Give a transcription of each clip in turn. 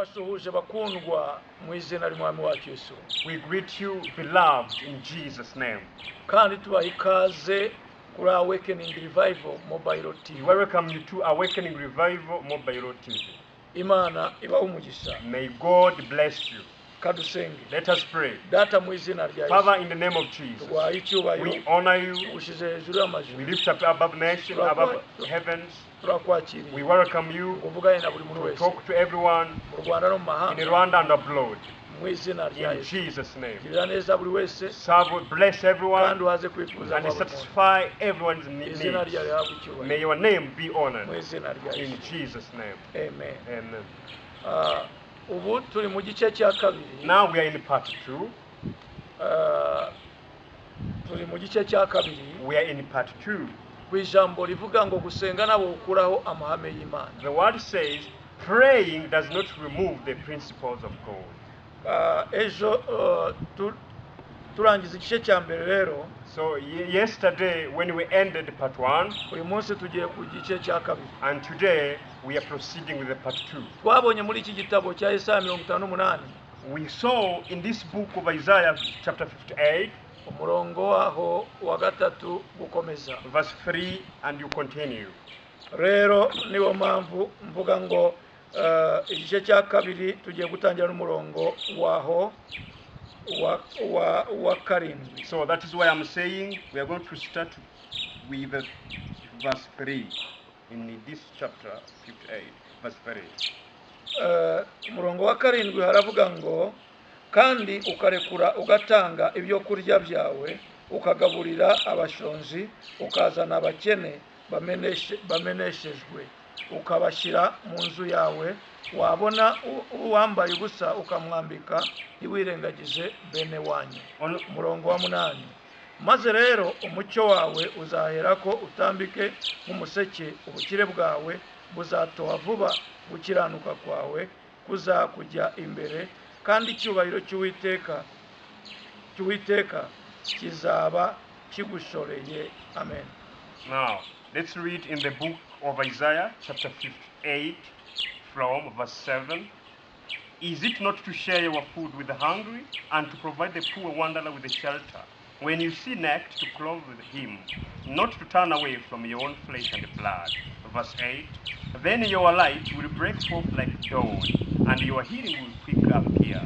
turabasuhuje bakundwa mu izina ry'Umwami wacu Yesu. We greet you, beloved, in Jesus' name. Kandi tubaha ikaze kuri Awakening Revival Mobile We TV. welcome you to Awakening Revival Mobile TV. Imana ibahe umugisha. May God bless you. Kadusenge. Let us pray. Data mu izina rya Father, Yesu. in the name of Jesus, Tuguhaye icyubahiro. we honor you. Ushize hejuru y'amajuru. We lift up above nation, above heavens. Turakwakiriye. We welcome you Uvugane na buri muntu to wese. talk to everyone Mu Rwanda no mu in mahanga. Rwanda and abroad. Mu izina rya In Yesu. Jesus' name. Girira neza buri wese Serve, bless everyone kandi uhaze kwifuza and kwabo. satisfy everyone's needs. Izina ryawe rihabwe May icyubahiro. your name be Mu honored. izina rya In Yesu. Jesus' name. Amen. Amen. Ubu turi mu gice cya kabiri. Now we are in part 2. Turi mu gice cya kabiri We are in part 2. ku ijambo rivuga ngo gusenga nabo gukuraho amahame y'Imana. The word says, praying does not remove the principles of God. Ejo turangiza igice cya mbere rero, So yesterday when we ended part 1, uyu munsi tugiye ku gice cya kabiri. and today we are proceeding with the part 2. Twabonye muri iki gitabo cya Yesaya 58 We saw in this book of Isaiah chapter 58, umurongo waho wa gatatu gukomeza. verse 3, and you continue. Rero niwo mpamvu mvuga ngo igice cya kabiri tugiye gutangira n'umurongo waho wa karindwi. So that is why I'm saying we are going to start with verse 3 in this chapter 58, verse 3. Umurongo wa karindwi haravuga ngo kandi ukarekura ugatanga ibyo kurya byawe ukagaburira abashonji ukazana abakene bameneshejwe ukabashyira mu nzu yawe wabona uwambaye ubusa ukamwambika ntiwirengagize bene wanyu. Umurongo wa 8 maze rero umucyo wawe uzahera ko utambike nk'umuseke ubukire bwawe buzatoha vuba gukiranuka kwawe kuzakujya imbere kandi icyubahiro cy'Uwiteka kizaba kigushoreye. Amen. Now, let's read in the book of Isaiah chapter 58 from verse 7. Is it not to share your food with the hungry and to provide the poor wanderer with a shelter? When you see naked, to clothe him, not to turn away from your own flesh and blood. Verse 8. Then your light will break forth like dawn, and your healing will quickly appear.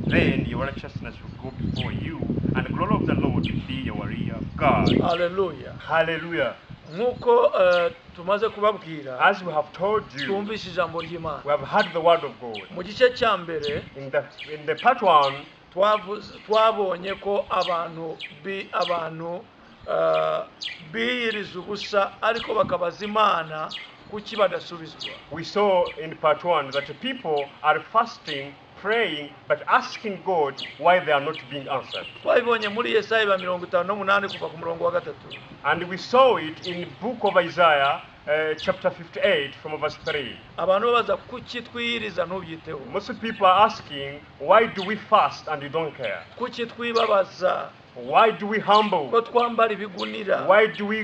Then your righteousness will go before you, and the glory of the Lord will be your rear guard. Hallelujah. Hallelujah. Nkuko tumaze kubabwira, As we have told you, twumvise ijambo ry'Imana. we have heard the word of God. Mu gice cya mbere In the part 1, twabonye ko abantu biyiriza ubusa ariko bakabaza Imana kuki badasubizwa. we saw in part 1 that the people are fasting, praying, but asking God why they are not being answered. Twabibonye muri Yesaya 58 kuva ku murongo wa gatatu. And we saw it in the book of Isaiah chapter 58 from verse 3. Abantu babaza kuki twiyiriza ntubyiteho. Most people are asking, why do we fast and you don't care? Kuki twibabaza. Why do we humble? Ko twambara ibigunira. Why do we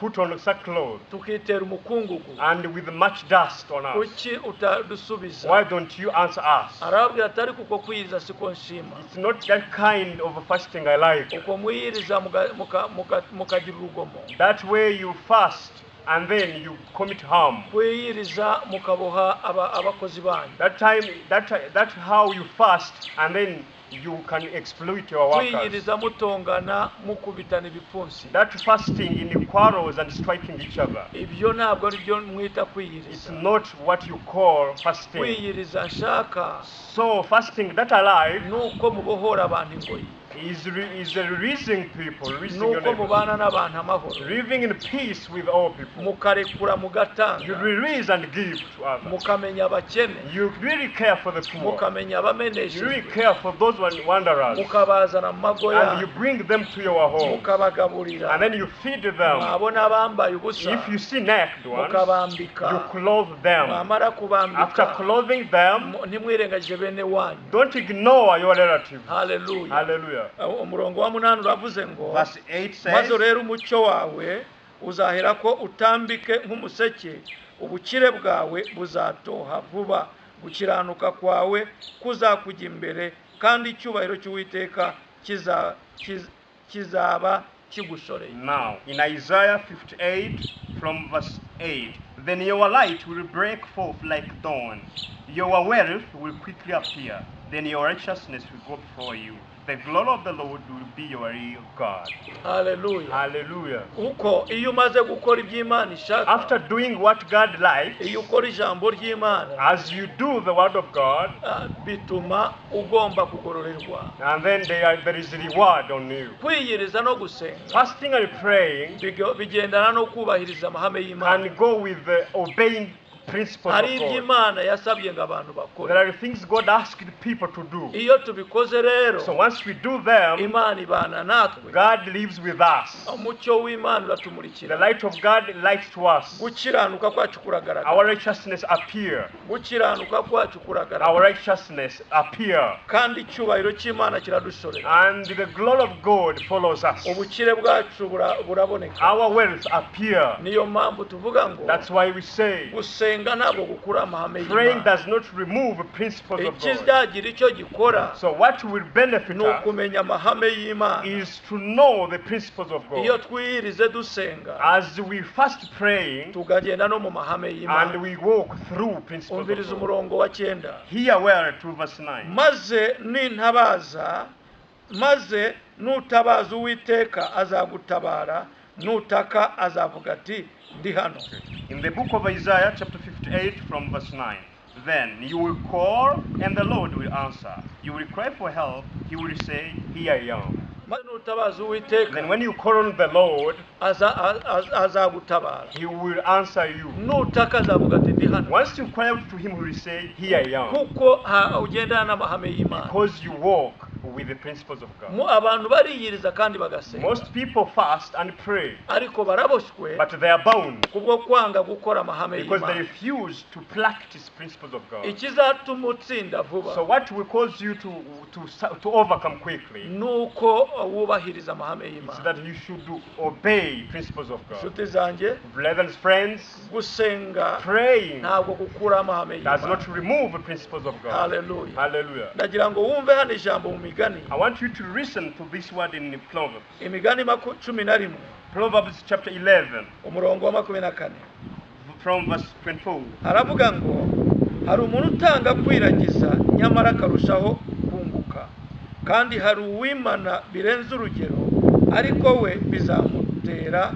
put on sackcloth Tukitera umukungugu. and with much dust on us? Kuki utadusubiza. Why don't you answer us? Arabwira atari kuko kwiyiriza siko nshima. It's not that kind of fasting I like. Uko mwiyiriza mukagira urugomo. That way you fast and then you commit harm. Kwiyiriza mukaboha abakozi banyu. That's how you fast and then you can exploit your workers. Kwiyiriza mutongana mukubitana ibipfunsi. That fasting in quarrels and striking each other. Ibyo ntabwo ari byo mwita It's kwiyiriza. not what you call fasting. Kwiyiriza nshaka So fasting that alive nuko mubohora abantu ingoyi. is releasing people, releasing your Nuko neighbors, mubana n'abantu amahoro. living in peace with all people. Mukarekura You mugatanga. release and give to others. Mukamenya abakene. You really care for the poor. Mukamenya You abameneshejwe. really care for those wanderers. Mukabazana mu mago And you yanyu. bring them to your home. Mukabagaburira. And then you feed them. Mwabona abambaye ubusa. If you see naked ones, Mukabambika. you clothe them. Mwamara After kubambika. clothing them, Ntimwirengagije bene wanyu. don't ignore your relatives. Hallelujah. Hallelujah. Umurongo wa 8 uravuze ngo Verse 8 says, maze rero umucyo wawe uzahera ko utambike nk'umuseke ubukire bwawe buzatoha vuba gukiranuka kwawe kuzakujya imbere kandi icyubahiro cy'Uwiteka kizaba kigushoreye. Now, in Isaiah 58 from verse 8, then your light will break forth like dawn, your wealth will quickly appear, then your righteousness will go before you. The glory of the Lord will be your real God. Hallelujah. Hallelujah. Uko iyo umaze gukora iby'Imana ishaka, After doing what God likes, iyo ukora ijambo ry'Imana, as you do the word of God, bituma ugomba kugororerwa, and then there is a reward on you. kwiyiriza no gusenga Fasting and praying bigendana no kubahiriza amahame y'Imana. can go with obeying principles hari of God. iby'Imana yasabye ngo abantu There bakore. are things God asked people to do. Iyo tubikoze rero, So once we do them, Imana ibana natwe, God lives with us. umucyo w'Imana The uratumurikira, light of God lights to us. gukiranuka kwacu Our kuragaragara, righteousness appear. gukiranuka kwacu Our kuragaragara, righteousness appear. kandi icyubahiro cy'Imana kiradushorera, And the glory of God follows us. ubukire bwacu buraboneka. Our wealth appear. Niyo mpamvu tuvuga ngo That's why we say gusenga ntabwo gukura amahame praying y'Imana. does not remove principles of God. Ikizagira icyo gikora So what will benefit ni us ukumenya amahame y'Imana. is to know the principles of Iyo God. twiyirize dusenga, As we fast praying tukagenda no mu mahame and y'Imana. we walk through principles of Umviriza God. umurongo wa 9. Here where to verse 9. maze nutabaza Uwiteka azagutabara, nutaka azavuga ati ndi hano. In the book of Isaiah chapter 58 from verse 9. Then you will call and the Lord will answer. You will cry for help, he will say, here I am. Maze nutabaza Uwiteka Then when you call on the Lord, azagutabara, he will answer you. nutaka azavuga ati ndi hano. Once you cry out to him, he will say, here I am. Kuko ugendana n'amahame y'Imana. Because you walk with the principles of God. Abantu bariyiriza kandi bagasenga, Most people fast and pray, ariko baraboshywe but they are bound kubwo kwanga gukora amahame because they y'Imana. refuse to practice principles of God. Ikizatuma utsinda vuba So what will cause you to overcome quickly nuko wubahiriza amahame is y'Imana. that you should obey principles of God. Nshuti zanjye, Brethren, friends, gusenga praying ntabwo gukura amahame does y'Imana. not remove the principles of God. Hallelujah. Hallelujah. Ndagira ngo wumve hano ijambo mu Migani. I want you to listen to this word in Proverbs. Imigani 11 Proverbs chapter 11 umurongo wa 24. from verse 24. Haravuga ngo hari umuntu utanga kwiragiza nyamara akarushaho kunguka, kandi hari uwimana birenze urugero ariko we bizamutera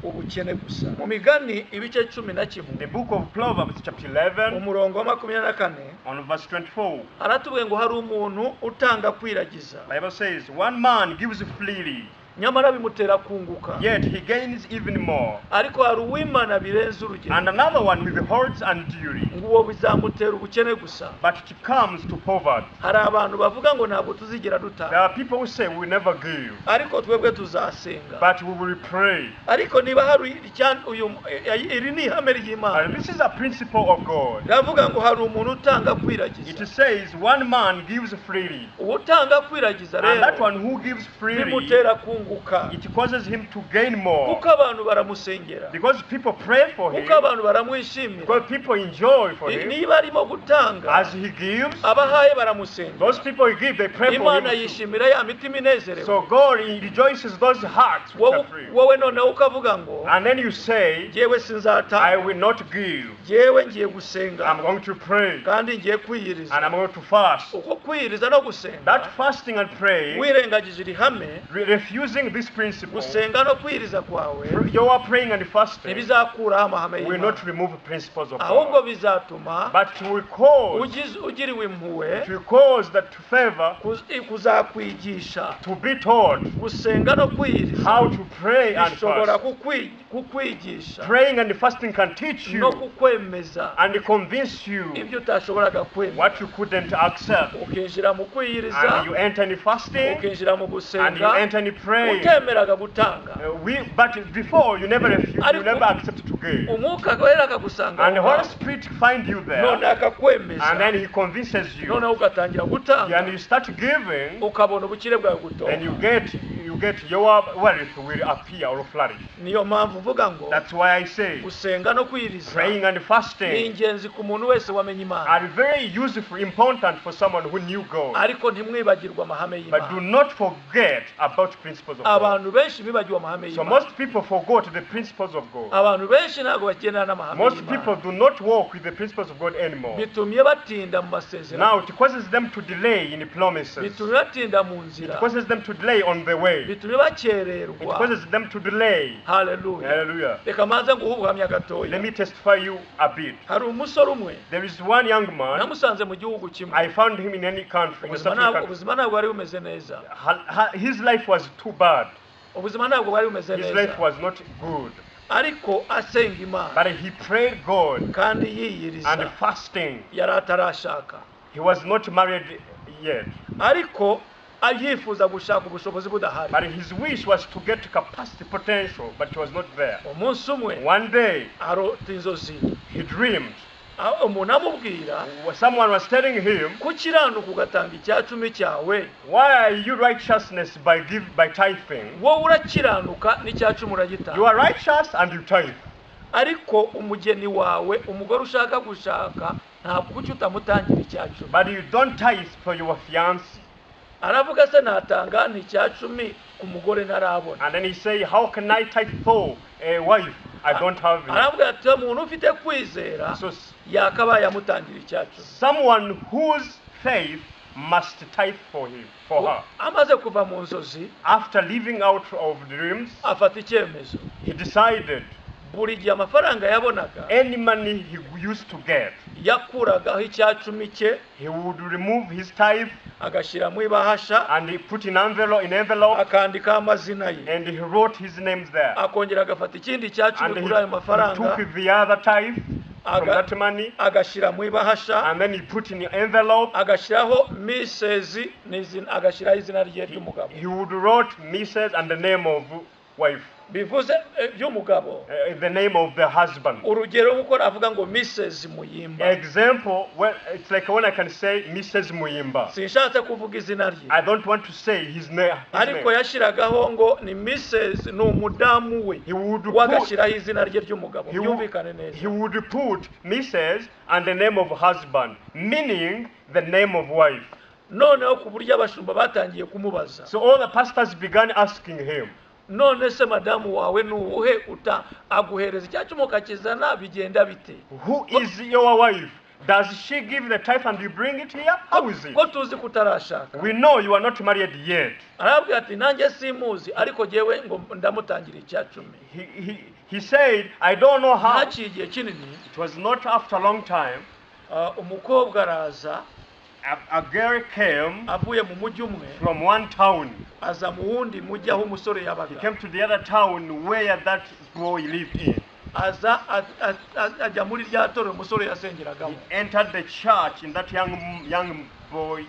ubukene gusa. Mu Migani ibice 11 The book of Proverbs chapter 11 umurongo wa 24 on verse 24. haratubwiye ngo hari umuntu utanga kwiragiza Bible says, one man gives freely, nyamara bimutera kunguka, yet he gains even more. ariko hari uwimana birenze urugero And another one withholds unduly, ngo uwo bizamutera ubukene gusa. but it comes to poverty. Hari abantu bavuga ngo ntabwo tuzigera There dutanga, are people who say we never give, ariko twebwe tuzasenga. but we will pray. Ariko niba hari iri ni ihame ry'Imana, And this is a principle of God. ravuga ngo hari umuntu utanga kwiragiza. It says one man gives freely, Utanga kwiragiza and that rero one who gives freely, bimutera kunguka, it causes him to gain more. kuko abantu baramusengera, Because people pray for him, kuko abantu baramwishimira. because people enjoy for him. Niba arimo gutanga, As he gives, abahaye baramusengera. those people he give, they pray for Imana him. yishimira ya mitima inezerewe. So God rejoices those hearts which are free. Wowe noneho ukavuga ngo And then you say, jyewe I sinzatanga, will not give. jyewe ngiye gusenga I'm going to pray. kandi ngiye And kwiyiriza. I'm going to fast. Uko kwiyiriza no gusenga, That fasting and praying, wirengagije iri hame, refusing this principle, gusenga no kwiyiriza kwawe your praying and fasting ntibizakuraho amahame will y'Imana, not remove principles of ahubwo God. bizatuma But it will cause, ugiriwe impuhwe it will cause that favor kuzakwigisha to be taught gusenga no kwiyiriza. how to pray and Bishobora fast. kukwigisha Praying and fasting can teach no you kukwemeza and convince you ibyo utashoboraga kwemeza, what you couldn't accept. ukinjira mu kwiyiriza, And you enter in fasting ukinjira mu and you gusenga, enter in praying. utemeraga gutanga. But before you never refuse, you Ariko- never accept to give. Umwuka wera akagusanga And the aho Holy ngaho, Spirit find you none there, akakwemeza, and then He convinces you, noneho ugatangira gutanga, and you start giving, ukabona ubukire bwawe and gutoha. you get you get your wealth will appear or flourish. niyo mpamvu uvuga ngo That's why I say gusenga no kwiriza praying and ni fasting ingenzi ku muntu wese wamenye Imana are very useful, important for someone who knew God. ariko ntimwibagirwe amahame But do y'Imana not forget about principles of God. abantu benshi bibagiwe amahame So y'Imana most people forgot the principles of God. abantu benshi ntabwo bagendana n'amahame Most people y'Imana do not walk with the principles of God anymore. bitumye batinda mu masezerano Now it causes them to delay in promises. bitumye batinda mu It nzira causes them to delay on the way. bitumye It bakererwa causes them to delay. haleluya Hallelujah. reka manze nguhe ubuhamya Let gatoya me testify you a bit. hari umusore umwe There is one young man. namusanze mu gihugu kimwe I found him in any country. In a certain country. ubuzima ntabwo bwari bumeze neza His life was too bad. ubuzima ntabwo bwari bumeze His neza life was not good. ariko asenga Imana But he prayed God kandi and yiyiriza fasting. yari atarashaka He was not married yet. ariko yifuza gushaka ubushobozi budahari But his wish was to get capacity potential, but it was not there. umunsi umwe One day arota inzozi he dreamed. umuntu amubwira Someone was telling him, kukiranuka ugatanga icyacumi cyawe why are you righteousness by tithing? wowe urakiranuka n'icyacumi You uragitanga are righteous and you tithe. ariko umugeni wawe umugore ushaka gushaka ntabwo kuki utamutangira icyacumi But you don't tithe for your fiancé. aravuga se natanga n'icyacumi ku mugore ntarabona And then he say, how can I tithe for a wife I don't have it? aravuga ati umuntu ufite kwizera So yakabaye amutangira icyacumi someone whose faith must tithe for him, for her. amaze kuva mu nzozi After living out of dreams, afata icyemezo he decided buri gihe amafaranga yabonaga any money he used to get, yakuragaho icyacumi cye he would remove his tithe agashyira mu ibahasha and he put in envelope akandikaho amazina ye and he wrote his names there. akongera agafata ikindi cyacumi And he kuri ayo mafaranga took the other tithe from aga- that money agashyira mu ibahasha and then he put in the envelope. agashyiraho misezi agashyiraho izina rye ry'umugabo He would wrote Mrs. and the name of wife, bivuze by'umugabo the name of the husband. urugero nk'uko navuga ngo misezi muyimba Example, well, it's like when I can say Mrs. Muyimba. sinshatse kuvuga izina rye I don't want to say his name. ariko yashyiragaho ngo ni misezi ni umudamu we He would put, wagashyiraho izina rye ry'umugabo he byumvikane would, neza he would put Mrs. and the name of husband, meaning the name of wife. noneho ku buryo abashumba batangiye kumubaza So all the pastors began asking him, none se madamu wawe ni uwuhe aguhereza icyacumi ukakizana bigenda bite who is your wife? Does she give the tithe and you bring it here? How is it? ko tuzi ko utarashaka We know you are not married yet. arababwira ati nanjye simuzi ariko jyewe ngo ndamutangira icyacumi He said, I don't know how. haciye igihe kinini It was not after a long time. umukobwa araza A girl came avuye mu mujyi umwe from one town. aza mu wundi mujyi aho umusore He yabaga came to the other town where that boy lived in. aza ajya muri rya torero umusore yasengeragamo He entered the church in that young boy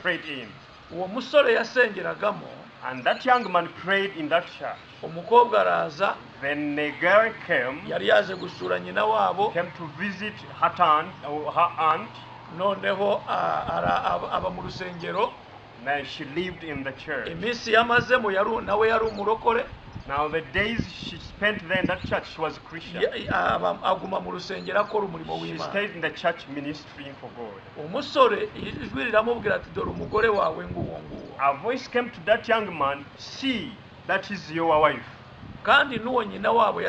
prayed in. uwo musore yasengeragamo And that young man prayed in that church. umukobwa araza Then the girl came, yari yaje gusura nyina wabo came to visit her aunt. noneho aba mu rusengero Now she lived in the church. iminsi yamazemo nawe yari umurokore Now the days she spent there in that church, she was a Christian. aguma mu rusengero akora umurimo She w'Imana stayed in the church ministering for God. umusore ijwi riramubwira ati dore umugore wawe nguwo nguwo A voice came to that young man, see, that is your wife. kandi n'uwo nyina wabo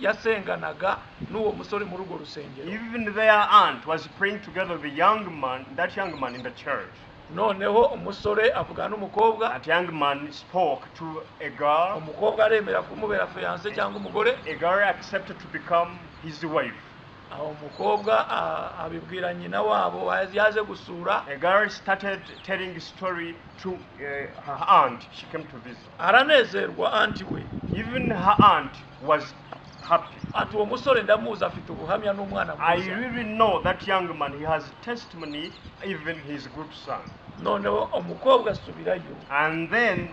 yasenganaga n'uwo musore muri urwo rusengero Even their aunt was praying together with that young man in the church. noneho umusore avugana n'umukobwa That young man spoke to a girl. umukobwa aremera kumubera fiyanse cyangwa umugore A girl accepted to become his wife. aho umukobwa abibwira nyina wabo yaje gusura A girl started telling a story to her aunt. She came to visit. aranezerwa anti we Even her aunt was happy. ati uwo musore ndamuzi afite ubuhamya n'umwana I mwiza really know that young man. He has testimony, even his good son. noneho umukobwa asubirayo And then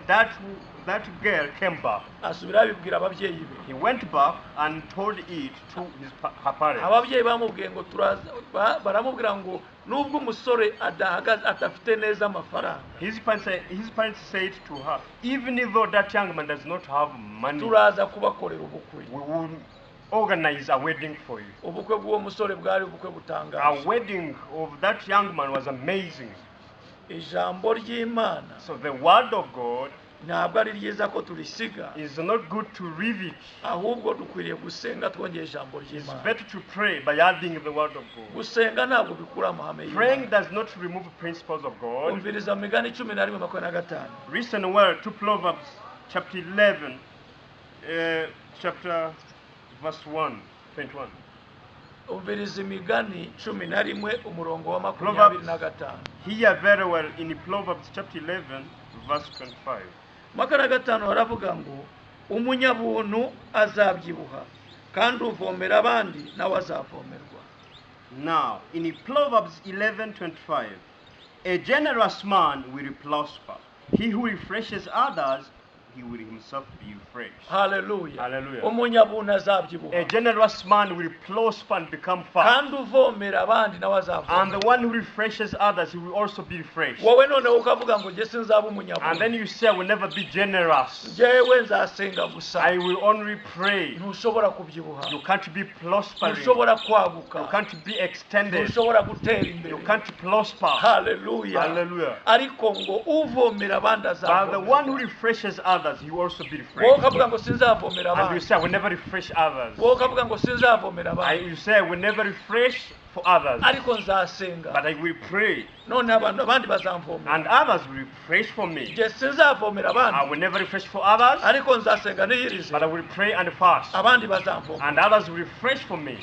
that girl came back. asubirayo abibwira ababyeyi be He went back and told it to her parents. ababyeyi bamubwiye ngo baramubwira ngo nubwo umusore adafite neza amafaranga His parents said to her, even though that young man does not have money, turaza kubakorera ubukwe we will organize a wedding for you. ubukwe bw'uwo musore bwari ubukwe A butangaje wedding of that young man was amazing. ijambo ry'Imana So the word of God ntabwo ari ryiza ko turisiga is not good to read it. ahubwo dukwiriye gusenga twongeye ijambo It's ry'Imana better to pray by adding the word of God. gusenga ntabwo bikura amahame Praying y'Imana does not remove principles of God. umviriza mu migani 11:25 Listen well to Proverbs chapter 11, chapter verse 1, 21. umviriza imigani 11 umurongo wa 25 Hear very well in Proverbs chapter 11, verse 25. 25 haravuga ngo umunyabuntu azabyibuha kandi uvomera abandi nawe azavomerwa. Now, in Proverbs 11:25, a generous man will prosper. He who refreshes others, he will himself be refreshed. Hallelujah. Hallelujah. umunyabuntu A azabyibuha generous man will prosper and become fat. kandi uvomera abandi nawe And azavomerwa. the one who refreshes others, he will also be refreshed. wowe noneho ukavuga ngo njye sinzaba And umunyabuntu then you say, I will never be generous. njyewe nzasenga gusa I will only pray. ntushobora kubyibuha You can't be prospering. ntushobora You kwaguka can't be extended. ntushobora gutera You imbere. can't prosper. Hallelujah. Hallelujah. ariko ngo uvomera abandi But the one who azavomerwa. refreshes others, he will also be wowe refreshed. ukavuga ngo sinzavomera And you abandi say, I will never refresh others. wowe ukavuga ngo sinzavomera abandi You say, I will never refresh for others. ariko nzasenga But I will pray. none abantu abandi bazamvomera And others will refresh for me. njye sinzavomera I abandi will never refresh for others. ariko nzasenga niyirize But I will pray and fast. abandi bazamvomera. And others will refresh for me.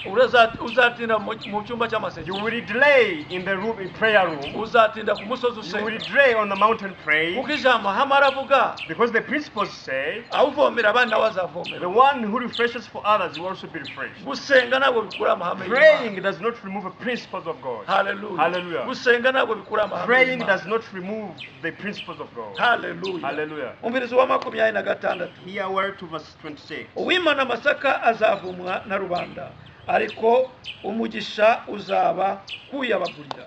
uzatinda mu cyumba You cy'amasengesho will delay in the room, in prayer room. uzatinda ku musozi You will usenga delay on the mountain praying. kuko ijambo hamara avuga Because the principles say, awuvomera abandi nawe the azavomera. one who refreshes for others will also be refreshed. gusenga ntabwo bikura amahame y'Imana. Praying does not remove the principles of God. Hallelujah. Hallelujah. gusenga ntabwo bikura amahame Praying y'Imana. does not remove the principles of God. Hallelujah. Hallelujah. umvirizi wa 26 Here we're to verse 26. uwimana amasaka azavumwa na rubanda ariko umugisha uzaba kuyabagurira.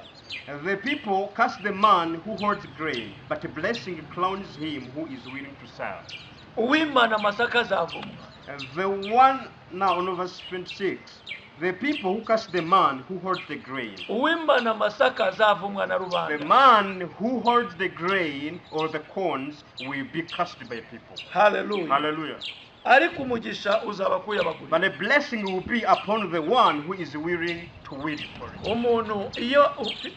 The people curse the man who hoards grain, but a blessing crowns him who is willing to serve. uwimana amasaka azavumwa. The one, now on verse 26, the people who curse the man who hoards the grain. uwimana amasaka azavumwa na The rubanda. man who hoards the grain or the corns will be cursed by people. Hallelujah. Hallelujah. ariko umugisha uzaba kuyabagurira. But a blessing will be upon the one who is willing to wait for it. umuntu iyo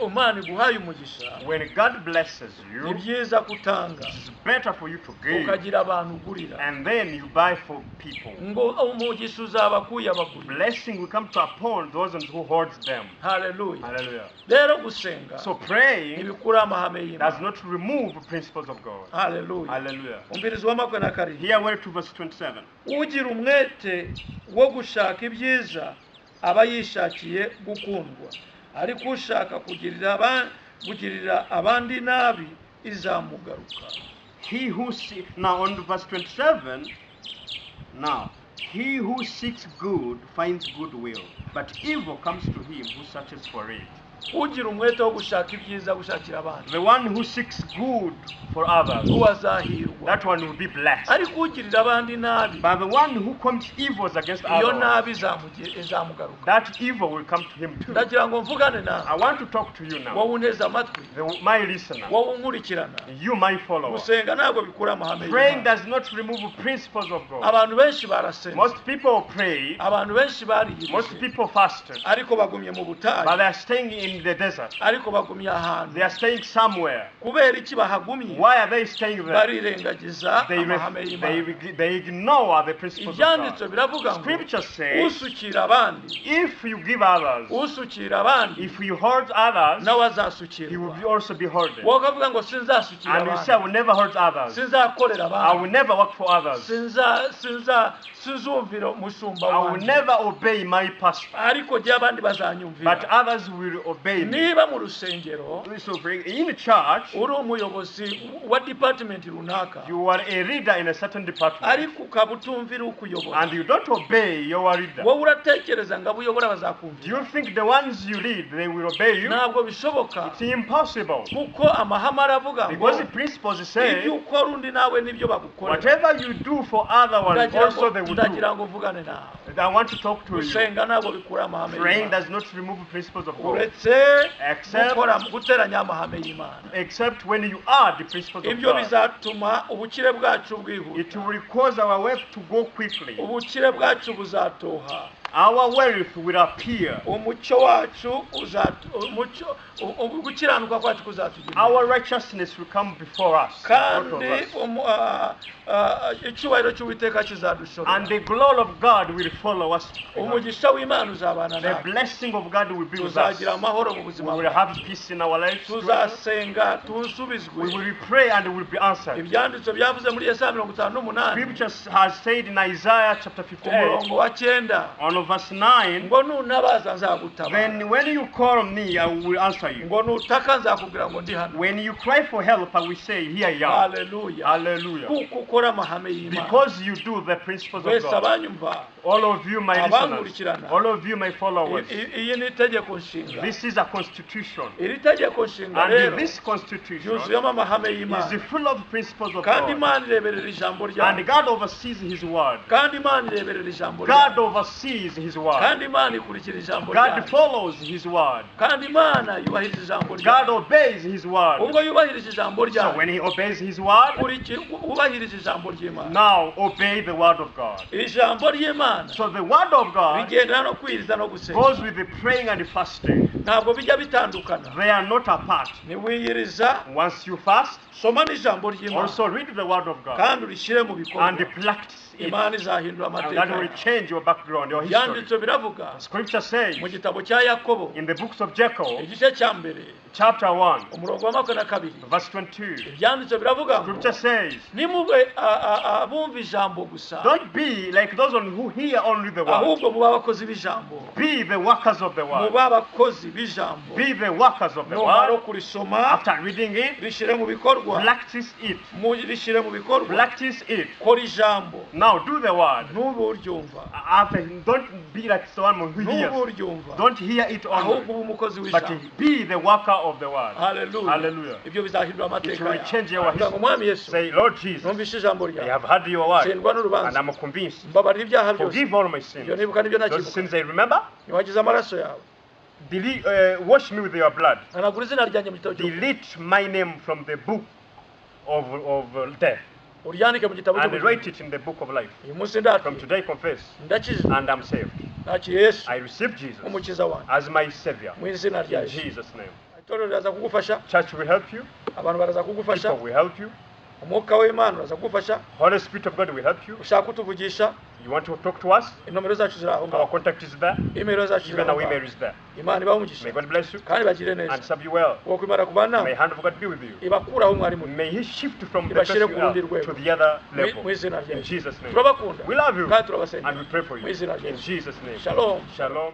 Imana iguhaye umugisha When God blesses ni you, byiza kutanga it's better for you to give. ukagira abantu ugurira And then you buy for people. ngo umugisha uzaba kuyabagurira. Blessing will come to upon those who hoards them. Hallelujah. Hallelujah. rero gusenga So praying ntibikura amahame does y'Imana. not remove the principles of God. Hallelujah. Hallelujah. umvirizi wa 27 Here we're to verse 27. ugira umwete wo gushaka ibyiza aba yishakiye gukundwa ariko ushaka kugirira abandi nabi izamugaruka. He who now on verse 27, now he who seeks good finds goodwill, but evil comes to him who searches for it. ugira umwete wo gushaka ibyiza gushakira abandi The one who seeks good for others, uwo azahirwa, that one will be blessed. ariko ugirira abandi nabi But the one who commits evils against iyo others, nabi izamugaruka. that evil will come to him too. ndagira ngo mvugane nawe I want to talk to you now, wowe unteze amatwi my listener, wowe unkurikirana. you my follower. gusenga ntabwo bikura amahame Praying y'Imana. does not remove the principles of God. abantu benshi barasenze, Most people pray, abantu benshi most bariyirije people fasted, ariko bagumye mu but butayu they are staying in in the desert. ariko bagumye ahantu. They are staying somewhere. Kubera iki bahagumye? Why are they staying there? Barirengagiza amahame y'Imana. They ignore the principles of Ibyanditswe God. biravuga ngo Scripture says, usukira abandi, if you give others, usukira abandi if you hurt others, nawe he will azasukirwa. also be hurted. Wowe ukavuga ngo sinzasukira And you say, I abandi, will never hurt others. sinzakorera I will abandi, never work for others. sinzumvira umusumba I will wanjye, never obey my pastor. ariko jye abandi But bazanyumvira. others will obey me. Niba mu rusengero So in the church, uri umuyobozi wa department runaka, you are a leader in a certain department, ariko ukaba utumvira ukuyobora, and you don't obey your leader. wowe uratekereza ngo abo uyobora Do bazakumvira? you think the ones you lead, they will obey you? Ntabwo bishoboka, It's impossible. kuko amahame aravuga ngo Because the principles say, ibyo ukora undi nawe nibyo bagukorera. whatever you do for other ones, also they will do. Ndagira ngo mvugane nawe. I want to talk to you. Gusenga ntabwo bikura amahame Praying y'Imana, does not remove the principles of God, uretse Except- guteranya amahame y'Imana. except when you add the principles of Ibyo God. bizatuma ubukire bwacu bwihuta, It will cause our wealth to go quickly. ubukire bwacu buzatoha, Our wealth will appear. umucyo wacu gukiranuka kwacu kuzatugira, Our righteousness will come before us, both of kandi us. icyubahiro cy'Uwiteka And kizadushobora, the glory of God will follow us. umugisha w'Imana uzabana The natwe, blessing of God will be with us. tuzagira amahoro mu We buzima will bwacu, have peace in our lives. tuzasenga We tusubizwe. will pray and we will be answered. Ibyanditswe byavuze muri Yesaya 58 Scripture has said in Isaiah chapter ku 58, murongo wa 9 on verse 9, ngo nuntabaza nzagutabara, then when you call me, I will answer you. ngo nutaka nzakubwira ngo ndi hano. When you cry for help, I will say, here I am. Haleluya. Hallelujah. Kuko ukora amahame y'Imana. Because you do the principles of Wese God. abanyumva, All of you, my listeners, abankurikirana, all of you, my followers, iyi ni itegeko nshinga. this is a constitution. Iri tegeko nshinga And rero this constitution yuzuyemo amahame is y'Imana, full of principles of kandi God. Imana ireberera ijambo And ryayo, God oversees His word. kandi Imana ireberera ijambo God ryayo, oversees His word. kandi Imana ikurikira ijambo God ryayo, follows His word. kandi Imana yubahiriza ijambo God ryayo. obeys His word. Ubwo yubahirije ijambo So ryayo, when He obeys His word, wubahirije ijambo ry'Imana. now obey the word of God. Ijambo ry'Imana So the word of God bigendana no kwiriza no gusenga, goes with the praying and the fasting. ntabwo bijya bitandukana. They are not apart. Niwiyiriza, Once you fast, soma n'ijambo ry'Imana, also read the word of God kandi urishyire mu and bikorwa. practice it. Imana izahindura And amateka that will yawe. change your background, your history. Ibyanditswe biravuga Scripture says mu gitabo cya Yakobo in the books of Jacob, igice cya mbere chapter 1, umurongo wa 22, verse 22, ibyanditswe biravuga ngo Scripture says, nimube abumva ijambo gusa, don't be like those who hear only the word. ahubwo mube abakozi b'ijambo, Be the workers of the word. mube abakozi b'ijambo. Be the workers of the Numara word. kurisoma, After reading it, rishyire mu bikorwa, practice it. rishyire mu bikorwa, Practice it. kora ijambo, Now do the word. ntube uryumva, Don't be like someone who ntube hears. uryumva, Don't hear it ahubwo only, ube umukozi but w'ijambo. be the worker of the word. Haleluya. Hallelujah. Ibyo bizahindura It amateka will yawe. change your Avuga ngo history. Mwami Yesu, Say, Lord Jesus, numvise ijambo I ryawe, have heard your word, tsindwa and n'urubanza, I'm convinced. mbabarira ibyaha byose, Forgive all my sins. ibyo nibuka n'ibyo Those ntakibuka, sins I remember, niwagize amaraso yawe, wash me with your blood. hanagura izina ryanjye mu gitabo cy'urupfu, Delete my name from the book of death uryandike mu gitabo and cy'ubuzima. write it in the book of life. Uyu munsi From ndatuye, today, confess, ndakijijwe, and I'm saved. nakiriye Yesu I receive Jesus umukiza wanjye as my Savior. mu izina rya In Yesu. Jesus' name. Itorero riraza kugufasha, Church will help you. abantu baraza kugufasha, People will help you. umwuka w'Imana uraza kugufasha. Holy Spirit of God will help you. Ushaka kutuvugisha, You want to talk to us? inomero zacu ziri aho Our ngaho, contact is there. imero zacu ziri Even aho our email ngaho. is there. Imana ibahe umugisha May God bless you kandi bagire and neza, serve you well. uko Imana kubana May the hand of God be with you. ibakura aho mwari muri, May He shift from the place ibashyire you ku are rundi rwego to the other mu level. izina rya In Yesu. Jesus' name. Turabakunda We love you kandi and turabasengera we pray for mu you. izina rya In Yesu. Jesus' name. Shalom. Shalom.